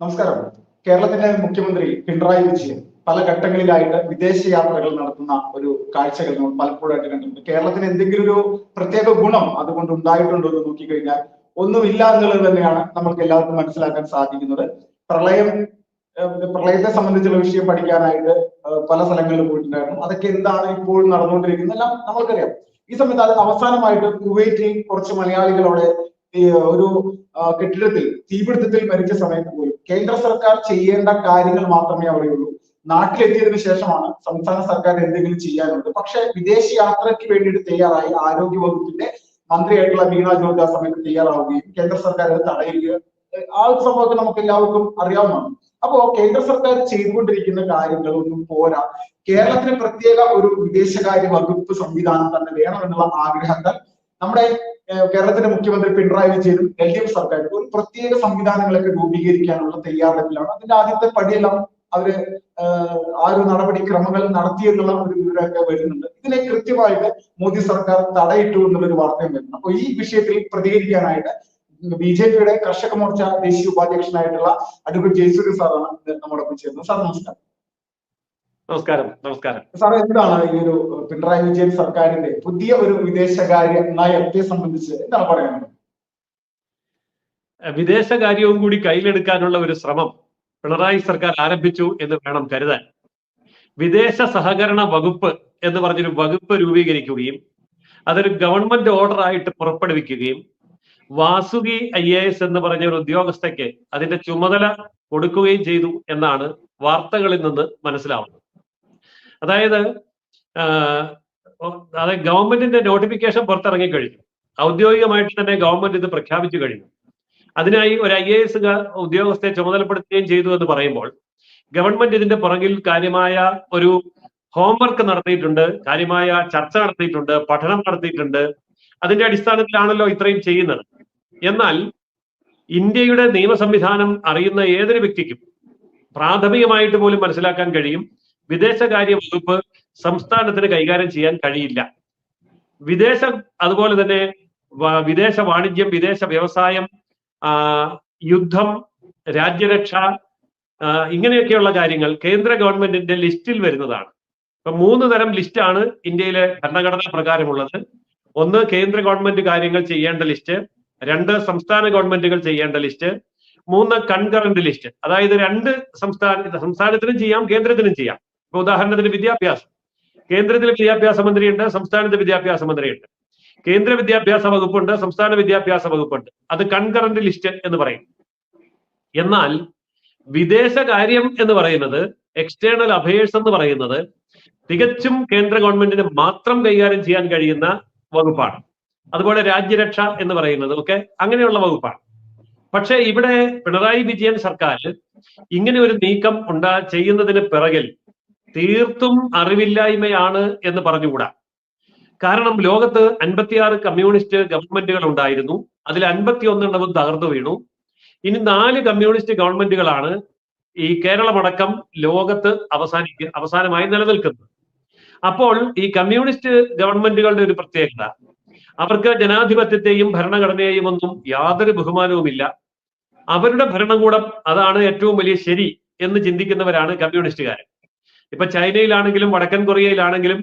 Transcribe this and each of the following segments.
നമസ്കാരം. കേരളത്തിന്റെ മുഖ്യമന്ത്രി പിണറായി വിജയൻ പല ഘട്ടങ്ങളിലായിട്ട് വിദേശ യാത്രകൾ നടത്തുന്ന ഒരു കാഴ്ചകൾ നമ്മൾ പലപ്പോഴായിട്ട് കണ്ടിട്ടുണ്ട്. കേരളത്തിന് എന്തെങ്കിലും ഒരു പ്രത്യേക ഗുണം അതുകൊണ്ട് ഉണ്ടായിട്ടുണ്ടോ എന്ന് നോക്കിക്കഴിഞ്ഞാൽ ഒന്നുമില്ല എന്നുള്ളത് തന്നെയാണ് നമുക്ക് എല്ലാവർക്കും മനസ്സിലാക്കാൻ സാധിക്കുന്നത്. പ്രളയം പ്രളയത്തെ സംബന്ധിച്ചുള്ള വിഷയം പഠിക്കാനായിട്ട് പല സ്ഥലങ്ങളിൽ പോയിട്ടുണ്ടായിരുന്നു. അതൊക്കെ എന്താണ് ഇപ്പോൾ നടന്നുകൊണ്ടിരിക്കുന്നത് എല്ലാം നമ്മൾക്കറിയാം. ഈ സമയത്ത് അത് അവസാനമായിട്ട് കുവൈറ്റിൽ കുറച്ച് മലയാളികളോടെ ഈ ഒരു കെട്ടിടത്തിൽ തീപിടുത്തത്തിൽ മരിച്ച സമയത്ത് പോലും കേന്ദ്ര സർക്കാർ ചെയ്യേണ്ട കാര്യങ്ങൾ മാത്രമേ അവിടെയുള്ളൂ. നാട്ടിലെത്തിയതിനു ശേഷമാണ് സംസ്ഥാന സർക്കാർ എന്തെങ്കിലും ചെയ്യാനുള്ളത്. പക്ഷെ വിദേശ യാത്രയ്ക്ക് വേണ്ടിയിട്ട് തയ്യാറായി ആരോഗ്യ വകുപ്പിന്റെ മന്ത്രിയായിട്ടുള്ള വീണ ജോർജ് ആ സമയത്ത് തയ്യാറാവുകയും കേന്ദ്ര സർക്കാർ അത് തടയുകയും ആ ഒരു സംഭവമൊക്കെ നമുക്ക് എല്ലാവർക്കും അറിയാവുന്നതാണ്. അപ്പോ കേന്ദ്ര സർക്കാർ ചെയ്തുകൊണ്ടിരിക്കുന്ന കാര്യങ്ങളൊന്നും പോരാ. കേരളത്തിന് പ്രത്യേക ഒരു വിദേശകാര്യ വകുപ്പ് സംവിധാനം തന്നെ വേണമെന്നുള്ള ആഗ്രഹത്താൽ നമ്മുടെ കേരളത്തിന്റെ മുഖ്യമന്ത്രി പിണറായി വിജയനും LDF സർക്കാരും ഒരു പ്രത്യേക സംവിധാനങ്ങളൊക്കെ രൂപീകരിക്കാനുള്ള തയ്യാറെടുപ്പിലാണ്. അതിന്റെ ആദ്യത്തെ പടിയെല്ലാം അവര് ആ ഒരു നടപടിക്രമങ്ങൾ നടത്തിയെന്നുള്ള ഒരു വിവരമൊക്കെ വരുന്നുണ്ട്. ഇതിനെ കൃത്യമായിട്ട് മോദി സർക്കാർ തടയിട്ടു എന്നുള്ളൊരു വാർത്തയും വരുന്നു. അപ്പൊ ഈ വിഷയത്തിൽ പ്രതികരിക്കാനായിട്ട് BJP കർഷക മോർച്ച ദേശീയ ഉപാധ്യക്ഷനായിട്ടുള്ള അഡ്വക്കേറ്റ് ജയസൂര്യ സാറാണ് നമ്മോടൊപ്പം ചേർന്നത്. സാർ നമസ്കാരം. നമസ്കാരം. നമസ്കാരം സാർ, എന്താണ് ഈ ഒരു പിണറായി വിജയൻ സർക്കാരിന്റെ പുതിയ ഒരു വിദേശകാര്യ നയത്തെ സംബന്ധിച്ച് എന്താണ് പറയാനുള്ളത്? വിദേശകാര്യവും കൂടി കയ്യിലെടുക്കാനുള്ള ഒരു ശ്രമം പിണറായി സർക്കാർ ആരംഭിച്ചു എന്ന് വേണം കരുതാൻ. വിദേശ സഹകരണ വകുപ്പ് എന്ന് പറഞ്ഞൊരു വകുപ്പ് രൂപീകരിക്കുകയും അതൊരു ഗവൺമെന്റ് ഓർഡർ ആയിട്ട് പുറപ്പെടുവിക്കുകയും വാസുകി IAS എന്ന് പറഞ്ഞ ഒരു ഉദ്യോഗസ്ഥയ്ക്ക് അതിന്റെ ചുമതല കൊടുക്കുകയും ചെയ്തു എന്നാണ് വാർത്തകളിൽ നിന്ന് മനസ്സിലാവുന്നത്. അതായത് ഗവൺമെന്റിന്റെ നോട്ടിഫിക്കേഷൻ പുറത്തിറങ്ങി കഴിഞ്ഞു. ഔദ്യോഗികമായിട്ട് തന്നെ ഗവൺമെന്റ് ഇത് പ്രഖ്യാപിച്ചു കഴിഞ്ഞു. അതിനായി ഒരു IAS ഉദ്യോഗസ്ഥയെ ചുമതലപ്പെടുത്തുകയും ചെയ്തു എന്ന് പറയുമ്പോൾ ഗവൺമെന്റ് ഇതിന്റെ പുറകിൽ കാര്യമായ ഒരു ഹോംവർക്ക് നടത്തിയിട്ടുണ്ട്, കാര്യമായ ചർച്ച നടത്തിയിട്ടുണ്ട്, പഠനം നടത്തിയിട്ടുണ്ട്. അതിന്റെ അടിസ്ഥാനത്തിലാണല്ലോ ഇത്രയും ചെയ്യുന്നത്. എന്നാൽ ഇന്ത്യയുടെ നിയമ സംവിധാനം അറിയുന്ന ഏതൊരു വ്യക്തിക്കും പ്രാഥമികമായിട്ട് പോലും മനസ്സിലാക്കാൻ കഴിയും, വിദേശകാര്യ വകുപ്പ് സംസ്ഥാനത്തിന് കൈകാര്യം ചെയ്യാൻ കഴിയില്ല. അതുപോലെ തന്നെ വിദേശ വാണിജ്യം, വിദേശ വ്യവസായം, യുദ്ധം, രാജ്യരക്ഷ, ഇങ്ങനെയൊക്കെയുള്ള കാര്യങ്ങൾ കേന്ദ്ര ഗവൺമെന്റിന്റെ ലിസ്റ്റിൽ വരുന്നതാണ്. ഇപ്പൊ 3 തരം ലിസ്റ്റാണ് ഇന്ത്യയിലെ ഭരണഘടനാ പ്രകാരമുള്ളത്. 1 കേന്ദ്ര ഗവൺമെന്റ് കാര്യങ്ങൾ ചെയ്യേണ്ട ലിസ്റ്റ്, 2 സംസ്ഥാന ഗവൺമെന്റുകൾ ചെയ്യേണ്ട ലിസ്റ്റ്, 3 കൺകറന്റ് ലിസ്റ്റ്. അതായത് 2 സംസ്ഥാനത്തിനും ചെയ്യാം, കേന്ദ്രത്തിനും ചെയ്യാം. ഇപ്പൊ ഉദാഹരണത്തിന് വിദ്യാഭ്യാസം, കേന്ദ്രത്തിൽ വിദ്യാഭ്യാസ മന്ത്രിയുണ്ട്, സംസ്ഥാനത്ത് വിദ്യാഭ്യാസ മന്ത്രിയുണ്ട്. കേന്ദ്ര വിദ്യാഭ്യാസ വകുപ്പുണ്ട്, സംസ്ഥാന വിദ്യാഭ്യാസ വകുപ്പുണ്ട്. അത് കൺകറന്റ് ലിസ്റ്റ് എന്ന് പറയും. എന്നാൽ വിദേശകാര്യം എന്ന് പറയുന്നത്, എക്സ്റ്റേണൽ അഫയേഴ്സ് എന്ന് പറയുന്നത് തികച്ചും കേന്ദ്ര ഗവൺമെന്റിന് മാത്രം കൈകാര്യം ചെയ്യാൻ കഴിയുന്ന വകുപ്പാണ്. അതുപോലെ രാജ്യരക്ഷ എന്ന് പറയുന്നത് ഒക്കെ അങ്ങനെയുള്ള വകുപ്പാണ്. പക്ഷെ ഇവിടെ പിണറായി വിജയൻ സർക്കാർ ഇങ്ങനെ ഒരു നീക്കം ചെയ്യുന്നതിന് പിറകിൽ തീർത്തും അറിവില്ലായ്മയാണ് എന്ന് പറഞ്ഞുകൂടാ. കാരണം ലോകത്ത് 56 കമ്മ്യൂണിസ്റ്റ് ഗവൺമെന്റുകൾ ഉണ്ടായിരുന്നു. അതിൽ 51 തകർന്നു വീണു. ഇനി 4 കമ്മ്യൂണിസ്റ്റ് ഗവൺമെന്റുകളാണ് ഈ കേരളമടക്കം ലോകത്ത് അവസാനമായി നിലനിൽക്കുന്നത്. അപ്പോൾ ഈ കമ്മ്യൂണിസ്റ്റ് ഗവൺമെന്റുകളുടെ ഒരു പ്രത്യേകത, അവർക്ക് ജനാധിപത്യത്തെയും ഭരണഘടനയെയും ഒന്നും യാതൊരു ബഹുമാനവുമില്ല. അവരുടെ ഭരണകൂടം അതാണ് ഏറ്റവും വലിയ ശരി എന്ന് ചിന്തിക്കുന്നവരാണ് കമ്മ്യൂണിസ്റ്റുകാർ. ഇപ്പൊ ചൈനയിലാണെങ്കിലും വടക്കൻ കൊറിയയിലാണെങ്കിലും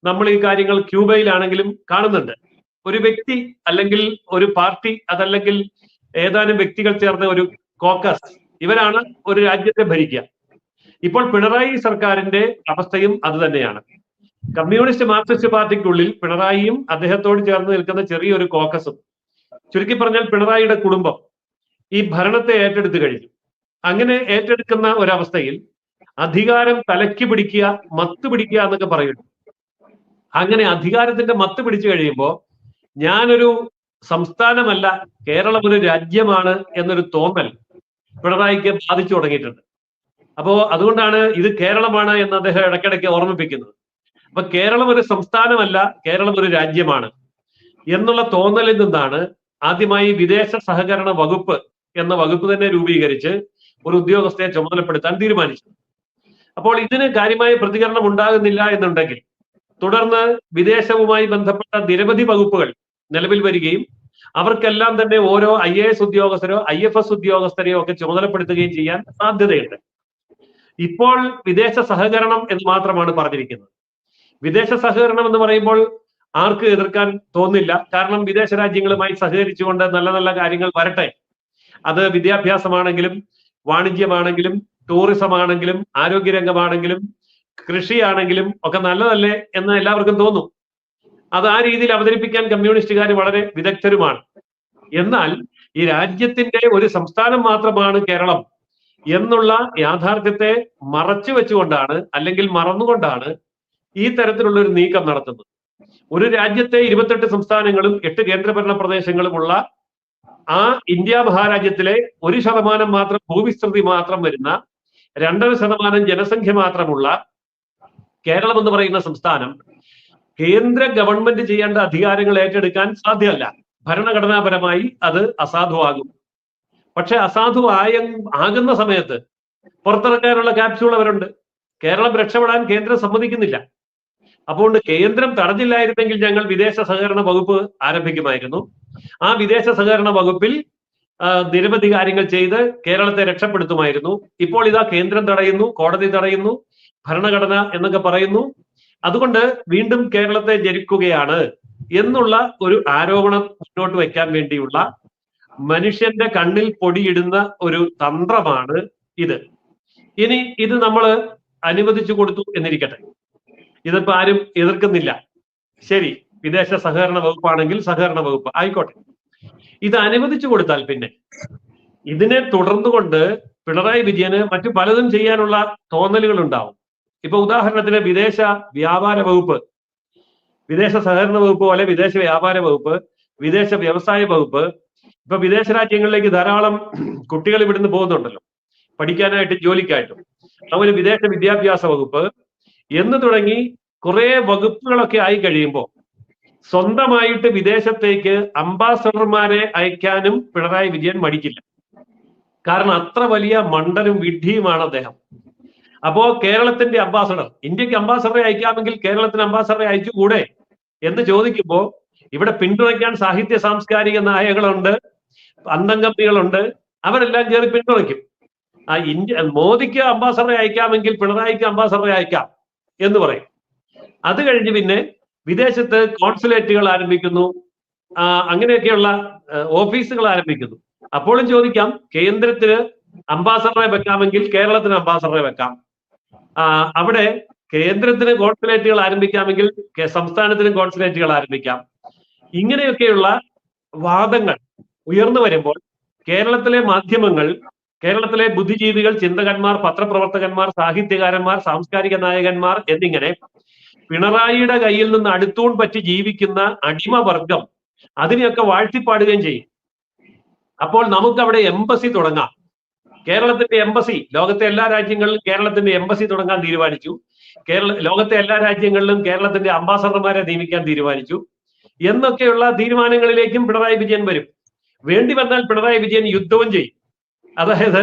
നമ്മൾ ഈ കാര്യങ്ങൾ ക്യൂബയിലാണെങ്കിലും കാണുന്നുണ്ട്. ഒരു വ്യക്തി അല്ലെങ്കിൽ ഒരു പാർട്ടി, അതല്ലെങ്കിൽ ഏതാനും വ്യക്തികൾ ചേർന്ന ഒരു കോക്കസ്, ഇവരാണ് ഒരു രാജ്യത്തെ ഭരിക്കുക. ഇപ്പോൾ പിണറായി സർക്കാരിന്റെ അവസ്ഥയും അത് തന്നെയാണ്. കമ്മ്യൂണിസ്റ്റ് മാർക്സിസ്റ്റ് പാർട്ടിക്കുള്ളിൽ പിണറായിയും അദ്ദേഹത്തോട് ചേർന്ന് നിൽക്കുന്ന ചെറിയൊരു കോക്കസും, ചുരുക്കി പറഞ്ഞാൽ പിണറായിയുടെ കുടുംബം ഈ ഭരണത്തെ ഏറ്റെടുത്തു കഴിഞ്ഞു. അങ്ങനെ ഏറ്റെടുക്കുന്ന ഒരവസ്ഥയിൽ അധികാരം തലയ്ക്ക് പിടിക്കുക, മത്ത് പിടിക്കുക എന്നൊക്കെ പറയുന്നു. അങ്ങനെ അധികാരത്തിന്റെ മത്ത് പിടിച്ചു കഴിയുമ്പോൾ ഞാനൊരു സംസ്ഥാനമല്ല, കേരളം ഒരു രാജ്യമാണ് എന്നൊരു തോന്നൽ പിണറായിക്ക് ബാധിച്ചു തുടങ്ങിയിട്ടുണ്ട്. അപ്പോ അതുകൊണ്ടാണ് ഇത് കേരളമാണ് എന്ന് അദ്ദേഹം ഇടയ്ക്കിടയ്ക്ക് ഓർമ്മിപ്പിക്കുന്നത്. അപ്പൊ കേരളം ഒരു സംസ്ഥാനമല്ല, കേരളം ഒരു രാജ്യമാണ് എന്നുള്ള തോന്നലിൽ നിന്നാണ് ആദ്യമായി വിദേശ സഹകരണ വകുപ്പ് എന്ന വകുപ്പ് തന്നെ രൂപീകരിച്ച് ഒരു ഉദ്യോഗസ്ഥയെ ചുമതലപ്പെടുത്താൻ തീരുമാനിച്ചത്. അപ്പോൾ ഇതിന് കാര്യമായ പ്രതികരണം ഉണ്ടാകുന്നില്ല എന്നുണ്ടെങ്കിൽ തുടർന്ന് വിദേശവുമായി ബന്ധപ്പെട്ട നിരവധി വകുപ്പുകൾ നിലവിൽ വരികയും അവർക്കെല്ലാം തന്നെ ഓരോ IAS ഉദ്യോഗസ്ഥരോ IFS ഉദ്യോഗസ്ഥരെയോ ഒക്കെ ചുമതലപ്പെടുത്തുകയും ചെയ്യാൻ സാധ്യതയുണ്ട്. ഇപ്പോൾ വിദേശ സഹകരണം എന്ന് മാത്രമാണ് പറഞ്ഞിരിക്കുന്നത്. വിദേശ സഹകരണം എന്ന് പറയുമ്പോൾ ആർക്ക് എതിർക്കാൻ തോന്നില്ല. കാരണം വിദേശ രാജ്യങ്ങളുമായി സഹകരിച്ചുകൊണ്ട് നല്ല നല്ല കാര്യങ്ങൾ വരട്ടെ. അത് വിദ്യാഭ്യാസമാണെങ്കിലും വാണിജ്യമാണെങ്കിലും ടൂറിസം ആണെങ്കിലും ആരോഗ്യരംഗമാണെങ്കിലും കൃഷിയാണെങ്കിലും ഒക്കെ നല്ലതല്ലേ എന്ന് എല്ലാവർക്കും തോന്നും. അത് ആ രീതിയിൽ അവതരിപ്പിക്കാൻ കമ്മ്യൂണിസ്റ്റുകാർ വളരെ വിദഗ്ധരുമാണ്. എന്നാൽ ഈ രാജ്യത്തിന്റെ ഒരു സംസ്ഥാനം മാത്രമാണ് കേരളം എന്നുള്ള യാഥാർത്ഥ്യത്തെ മറച്ചു വെച്ചുകൊണ്ടാണ്, അല്ലെങ്കിൽ മറന്നുകൊണ്ടാണ് ഈ തരത്തിലുള്ള ഒരു നീക്കം നടത്തുന്നത്. ഒരു രാജ്യത്തെ 28 സംസ്ഥാനങ്ങളും 8 കേന്ദ്രഭരണ പ്രദേശങ്ങളുമുള്ള ആ ഇന്ത്യ മഹാരാജ്യത്തിലെ 1% മാത്രം ഭൂവിസ്തൃതി മാത്രം വരുന്ന 2.5% ജനസംഖ്യ മാത്രമുള്ള കേരളം എന്ന് പറയുന്ന സംസ്ഥാനം കേന്ദ്ര ഗവൺമെന്റ് ചെയ്യേണ്ട അധികാരങ്ങൾ ഏറ്റെടുക്കാൻ സാധ്യമല്ല. ഭരണഘടനാപരമായി അത് അസാധുവാകും. പക്ഷെ ആകുന്ന സമയത്ത് പുറത്തിറക്കാനുള്ള ക്യാപ്സ്യൂൾ അവരുണ്ട്. കേരളം രക്ഷപ്പെടാൻ കേന്ദ്രം സമ്മതിക്കുന്നില്ല. അപ്പോൾ കേന്ദ്രം തടഞ്ഞില്ലായിരുന്നെങ്കിൽ ഞങ്ങൾ വിദേശ സഹകരണ വകുപ്പ് ആരംഭിക്കുമായിരുന്നു. ആ വിദേശ സഹകരണ വകുപ്പിൽ നിരവധി കാര്യങ്ങൾ ചെയ്ത് കേരളത്തെ രക്ഷപ്പെടുത്തുമായിരുന്നു. ഇപ്പോൾ ഇതാ കേന്ദ്രം തടയുന്നു, കോടതി തടയുന്നു, ഭരണഘടന എന്നൊക്കെ പറയുന്നു. അതുകൊണ്ട് വീണ്ടും കേരളത്തെ ജനിക്കുകയാണ് എന്നുള്ള ഒരു ആരോപണം മുന്നോട്ട് വയ്ക്കാൻ വേണ്ടിയുള്ള മനുഷ്യന്റെ കണ്ണിൽ പൊടിയിടുന്ന ഒരു തന്ത്രമാണ് ഇത്. ഇനി ഇത് നമ്മൾ അനുവദിച്ചു കൊടുത്തു എന്നിരിക്കട്ടെ, ഇതിപ്പോ ആരും എതിർക്കുന്നില്ല. ശരി, വിദേശ സഹകരണ വകുപ്പാണെങ്കിൽ സഹകരണ വകുപ്പ് ആയിക്കോട്ടെ. ഇത് അനുവദിച്ചു കൊടുത്താൽ പിന്നെ ഇതിനെ തുടർന്നുകൊണ്ട് പിണറായി വിജയന് മറ്റു പലതും ചെയ്യാനുള്ള തോന്നലുകൾ ഉണ്ടാവും. ഇപ്പൊ ഉദാഹരണത്തിന് വിദേശ വ്യാപാര വകുപ്പ്, വിദേശ സഹകരണ വകുപ്പ് പോലെ വിദേശ വ്യാപാര വകുപ്പ്, വിദേശ വ്യവസായ വകുപ്പ്. ഇപ്പൊ വിദേശ രാജ്യങ്ങളിലേക്ക് ധാരാളം കുട്ടികൾ ഇവിടുന്ന് പോകുന്നുണ്ടല്ലോ പഠിക്കാനായിട്ടും ജോലിക്കായിട്ടും. അതുപോലെ വിദേശ വിദ്യാഭ്യാസ വകുപ്പ് എന്ന് തുടങ്ങി കുറെ വകുപ്പുകളൊക്കെ ആയി കഴിയുമ്പോൾ സ്വന്തമായിട്ട് വിദേശത്തേക്ക് അംബാസഡർമാരെ അയക്കാനും പിണറായി വിജയൻ മടിക്കില്ല. കാരണം അത്ര വലിയ മണ്ടനും വിഡ്ഢിയുമാണ് അദ്ദേഹം. അപ്പോ കേരളത്തിന്റെ അംബാസഡർ, ഇന്ത്യക്ക് അംബാസഡറെ അയക്കാമെങ്കിൽ കേരളത്തിന് അംബാസഡറെ അയച്ചുകൂടെ എന്ന് ചോദിക്കുമ്പോൾ ഇവിടെ പിന്തുണയ്ക്കാൻ സാഹിത്യ സാംസ്കാരിക നായകളുണ്ട്, അന്തംകമ്മികളുണ്ട്, അവരെല്ലാം കയറി പിന്തുണയ്ക്കും. മോദിക്ക് അംബാസഡറെ അയക്കാമെങ്കിൽ പിണറായിക്ക് അംബാസഡറെ അയക്കാം എന്ന് പറയും. അത് കഴിഞ്ഞ് പിന്നെ വിദേശത്ത് കോൺസുലേറ്റുകൾ ആരംഭിക്കുന്നു, അങ്ങനെയൊക്കെയുള്ള ഓഫീസുകൾ ആരംഭിക്കുന്നു. അപ്പോഴും ചോദിക്കാം, കേന്ദ്രത്തിന് അംബാസഡറെ വെക്കാമെങ്കിൽ കേരളത്തിന് അംബാസഡറെ വെക്കാം. അവിടെ കേന്ദ്രത്തിന് കോൺസുലേറ്റുകൾ ആരംഭിക്കാമെങ്കിൽ സംസ്ഥാനത്തിന് കോൺസുലേറ്റുകൾ ആരംഭിക്കാം. ഇങ്ങനെയൊക്കെയുള്ള വാദങ്ങൾ ഉയർന്നു വരുമ്പോൾ കേരളത്തിലെ മാധ്യമങ്ങൾ, കേരളത്തിലെ ബുദ്ധിജീവികൾ, ചിന്തകന്മാർ, പത്രപ്രവർത്തകന്മാർ, സാഹിത്യകാരന്മാർ, സാംസ്കാരിക നായകന്മാർ എന്നിങ്ങനെ പിണറായിയുടെ കയ്യിൽ നിന്ന് അടുത്തൂൺ പറ്റി ജീവിക്കുന്ന അടിമവർഗം അതിനെയൊക്കെ വാഴ്ത്തിപ്പാടുകയും ചെയ്യും. അപ്പോൾ നമുക്ക് അവിടെ എംബസി തുടങ്ങാം. കേരളത്തിന്റെ എംബസി, ലോകത്തെ എല്ലാ രാജ്യങ്ങളിലും കേരളത്തിന്റെ എംബസി തുടങ്ങാൻ തീരുമാനിച്ചു. ലോകത്തെ എല്ലാ രാജ്യങ്ങളിലും കേരളത്തിന്റെ അംബാസഡർമാരെ നിയമിക്കാൻ തീരുമാനിച്ചു എന്നൊക്കെയുള്ള തീരുമാനങ്ങളിലേക്കും പിണറായി വിജയൻ വരും. വേണ്ടി വന്നാൽ പിണറായി വിജയൻ യുദ്ധവും ചെയ്യും. അതായത്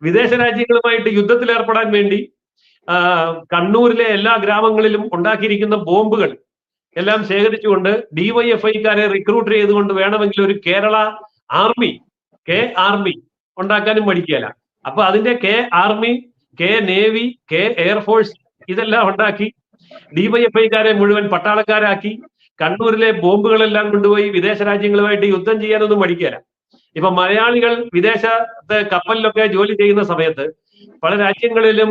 വിദേശ രാജ്യങ്ങളുമായിട്ട് യുദ്ധത്തിൽ ഏർപ്പെടാൻ വേണ്ടി കണ്ണൂരിലെ എല്ലാ ഗ്രാമങ്ങളിലും ഉണ്ടാക്കിയിരിക്കുന്ന ബോംബുകൾ എല്ലാം ശേഖരിച്ചുകൊണ്ട് DYFIക്കാരെ റിക്രൂട്ട് ചെയ്തുകൊണ്ട് വേണമെങ്കിൽ ഒരു കേരള ആർമി, ആർമി ഉണ്ടാക്കാനും മടിക്കുകയില്ല. അപ്പൊ അതിന്റെ ആർമി, നേവി, എയർഫോഴ്സ് ഇതെല്ലാം ഉണ്ടാക്കി DYFIക്കാരെ മുഴുവൻ പട്ടാളക്കാരാക്കി കണ്ണൂരിലെ ബോംബുകളെല്ലാം കൊണ്ടുപോയി വിദേശ രാജ്യങ്ങളുമായിട്ട് യുദ്ധം ചെയ്യാനൊന്നും മടിക്കുകയില്ല. ഇപ്പൊ മലയാളികൾ വിദേശത്തെ കപ്പലിലൊക്കെ ജോലി ചെയ്യുന്ന സമയത്ത് പല രാജ്യങ്ങളിലും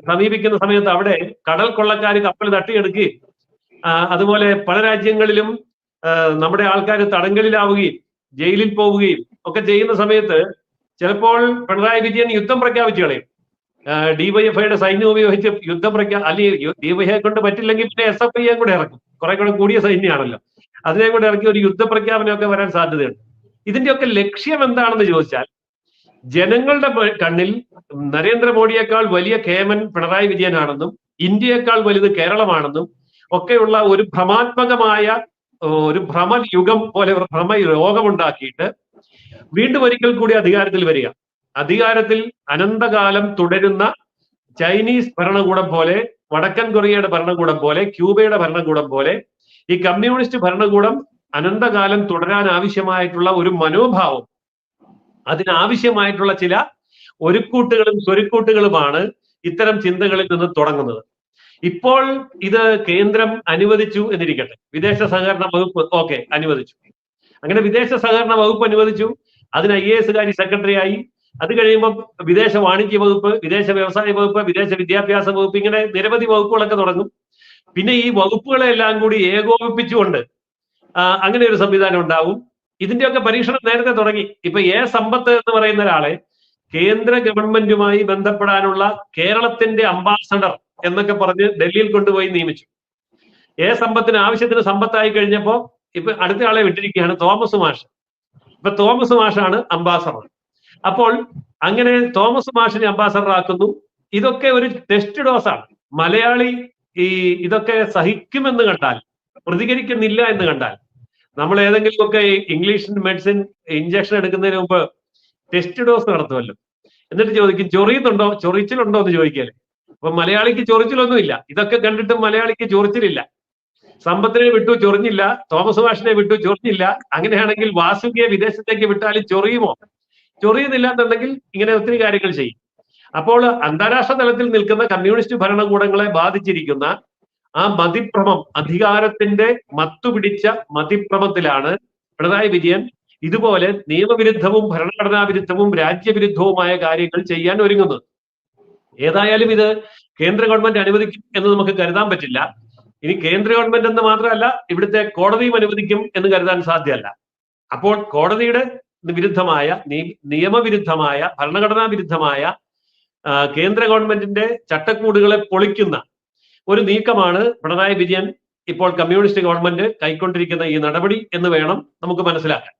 സമീപിക്കുന്ന സമയത്ത് അവിടെ കടൽ കൊള്ളക്കാർ കപ്പൽ തട്ടിയെടുക്കുകയും അതുപോലെ പല രാജ്യങ്ങളിലും നമ്മുടെ ആൾക്കാർ തടങ്കലിലാവുകയും ജയിലിൽ പോവുകയും ഒക്കെ ചെയ്യുന്ന സമയത്ത് ചിലപ്പോൾ പിണറായി വിജയൻ യുദ്ധം പ്രഖ്യാപിച്ചു കളയും. DYFIയുടെ സൈന്യം ഉപയോഗിച്ച് യുദ്ധം അല്ലെങ്കിൽ DYFI കൊണ്ട് പറ്റില്ലെങ്കിൽ പിന്നെ SFI കൂടെ ഇറക്കും. കുറെ കൂടെ കൂടിയ സൈന്യമാണല്ലോ, അതിനെ കൂടെ ഇറക്കി ഒരു യുദ്ധപ്രഖ്യാപനമൊക്കെ വരാൻ സാധ്യതയുണ്ട്. ഇതിന്റെയൊക്കെ ലക്ഷ്യം എന്താണെന്ന് ചോദിച്ചാൽ, ജനങ്ങളുടെ കണ്ണിൽ നരേന്ദ്രമോദിയേക്കാൾ വലിയ കേമൻ പിണറായി വിജയനാണെന്നും ഇന്ത്യയേക്കാൾ വലുത് കേരളമാണെന്നും ഒക്കെയുള്ള ഒരു ഭ്രമാത്മകമായ ഒരു ഭ്രമയുഗം പോലെ ഒരു ഭ്രമരോഗമുണ്ടാക്കിയിട്ട് വീണ്ടും ഒരിക്കൽ കൂടി അധികാരത്തിൽ വരിക. അധികാരത്തിൽ അനന്തകാലം തുടരുന്ന ചൈനീസ് ഭരണകൂടം പോലെ, വടക്കൻ കൊറിയയുടെ ഭരണകൂടം പോലെ, ക്യൂബയുടെ ഭരണകൂടം പോലെ ഈ കമ്മ്യൂണിസ്റ്റ് ഭരണകൂടം അനന്തകാലം തുടരാൻ ആവശ്യമായിട്ടുള്ള ഒരു മനോഭാവം, അതിനാവശ്യമായിട്ടുള്ള ചില ഒരുക്കൂട്ടുകളും സ്വരുക്കൂട്ടുകളുമാണ് ഇത്തരം ചിന്തകളിൽ നിന്ന് തുടങ്ങുന്നത്. ഇപ്പോൾ ഇത് കേന്ദ്രം അനുവദിച്ചു എന്നിരിക്കട്ടെ, വിദേശ സഹകരണ വകുപ്പ് ഓക്കെ അനുവദിച്ചു. അങ്ങനെ വിദേശ സഹകരണ വകുപ്പ് അനുവദിച്ചു, അതിന് IAS സെക്രട്ടറി ആയി. അത് കഴിയുമ്പോൾ വിദേശ വാണിജ്യ വകുപ്പ്, വിദേശ വ്യവസായ വകുപ്പ്, വിദേശ വിദ്യാഭ്യാസ വകുപ്പ്, ഇങ്ങനെ നിരവധി വകുപ്പുകളൊക്കെ തുടങ്ങും. പിന്നെ ഈ വകുപ്പുകളെ എല്ലാം കൂടി ഏകോപിപ്പിച്ചുകൊണ്ട് അങ്ങനെ ഒരു സംവിധാനം ഉണ്ടാവും. ഇതിന്റെയൊക്കെ പരീക്ഷണം നേരത്തെ തുടങ്ങി. ഇപ്പൊ സമ്പത്ത് എന്ന് പറയുന്ന ഒരാളെ കേന്ദ്ര ഗവൺമെന്റുമായി ബന്ധപ്പെടാനുള്ള കേരളത്തിന്റെ അംബാസഡർ എന്നൊക്കെ പറഞ്ഞ് ഡൽഹിയിൽ കൊണ്ടുപോയി നിയമിച്ചു. സമ്പത്തിന് ആവശ്യത്തിന് സമ്പത്തായി കഴിഞ്ഞപ്പോ ഇപ്പൊ അടുത്ത ആളെ വിട്ടിരിക്കുകയാണ്, തോമസ് മാഷ്. ഇപ്പൊ തോമസ് മാഷാണ് അംബാസഡർ. അപ്പോൾ അങ്ങനെ തോമസ് മാഷിനെ അംബാസഡർ ആക്കുന്നു. ഇതൊക്കെ ഒരു ടെസ്റ്റ് ഡോസാണ്. മലയാളി ഇതൊക്കെ സഹിക്കുമെന്ന് കണ്ടാൽ, പ്രതികരിക്കുന്നില്ല എന്ന് കണ്ടാൽ, നമ്മൾ ഏതെങ്കിലുമൊക്കെ ഇംഗ്ലീഷ് മെഡിസിൻ ഇഞ്ചക്ഷൻ എടുക്കുന്നതിന് മുമ്പ് ടെസ്റ്റ് ഡോസ് നടത്തുമല്ലോ, എന്നിട്ട് ചോദിക്കും ചൊറിയുന്നുണ്ടോ, ചൊറിച്ചിലുണ്ടോ എന്ന് ചോദിക്കല്ലേ. അപ്പൊ മലയാളിക്ക് ചൊറിച്ചിലൊന്നുമില്ല. ഇതൊക്കെ കണ്ടിട്ടും മലയാളിക്ക് ചൊറിച്ചിലില്ല. സമ്പത്തിനെ വിട്ടു ചൊറിഞ്ഞില്ല, തോമസ് മാഷിനെ വിട്ടു ചൊറിഞ്ഞില്ല. അങ്ങനെയാണെങ്കിൽ വാസുകിയെ വിദേശത്തേക്ക് വിട്ടാലും ചൊറിയുമോ? ചൊറിയുന്നില്ല എന്നുണ്ടെങ്കിൽ ഇങ്ങനെ ഒത്തിരി കാര്യങ്ങൾ ചെയ്യും. അപ്പോൾ അന്താരാഷ്ട്ര തലത്തിൽ നിൽക്കുന്ന കമ്മ്യൂണിസ്റ്റ് ഭരണകൂടങ്ങളെ ബാധിച്ചിരിക്കുന്ന ആ മതിഭ്രമം, അധികാരത്തിന്റെ മത്തുപിടിച്ച മതിഭ്രമത്തിലാണ് പിണറായി വിജയൻ ഇതുപോലെ നിയമവിരുദ്ധവും ഭരണഘടനാ വിരുദ്ധവും രാജ്യവിരുദ്ധവുമായ കാര്യങ്ങൾ ചെയ്യാൻ ഒരുങ്ങുന്നത്. ഏതായാലും ഇത് കേന്ദ്ര ഗവൺമെന്റ് അനുവദിക്കും എന്ന് നമുക്ക് കരുതാൻ പറ്റില്ല. ഇനി കേന്ദ്ര ഗവൺമെന്റ് എന്ന് മാത്രമല്ല, ഇവിടുത്തെ കോടതിയും അനുവദിക്കും എന്ന് കരുതാൻ സാധ്യമല്ല. അപ്പോൾ കോടതിയുടെ വിരുദ്ധമായ, നിയമവിരുദ്ധമായ, ഭരണഘടനാ വിരുദ്ധമായ കേന്ദ്ര ഗവൺമെന്റിന്റെ ചട്ടക്കൂടുകളെ പൊളിക്കുന്ന ഒരു നീക്കമാണ് പിണറായി വിജയൻ ഇപ്പോൾ കമ്മ്യൂണിസ്റ്റ് ഗവൺമെന്റ് കൈക്കൊണ്ടിരിക്കുന്ന ഈ നടപടി എന്ന് വേണം നമുക്ക് മനസ്സിലാക്കാൻ.